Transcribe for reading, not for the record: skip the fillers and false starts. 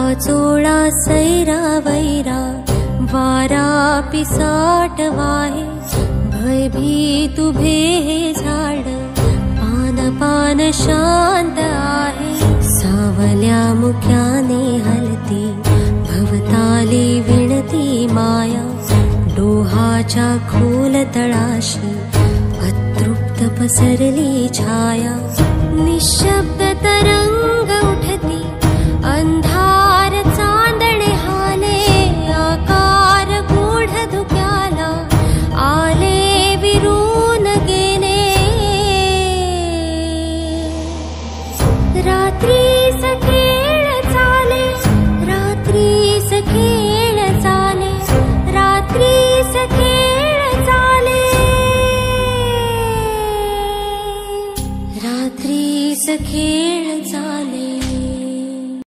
वाचोळा सैरा वैरा वारा पिसाट वाहे, भयभीत उभे हे झाड पान पान शांत आहे। सावल्या मुक्याने हलती भवताली विणती माया, डोहाच्या खोल तळाशी अतृप्त पसरली छाया। निशब्द तरंग उठती अंधार चांदणे हाले, आकार गूढ धुक्याला आले विरून गेले। रात्रीस खेळ चाले, रात्रीस खेळ चाले, रात्रीस खेळ चाले, रात्रीस खेळ चाले।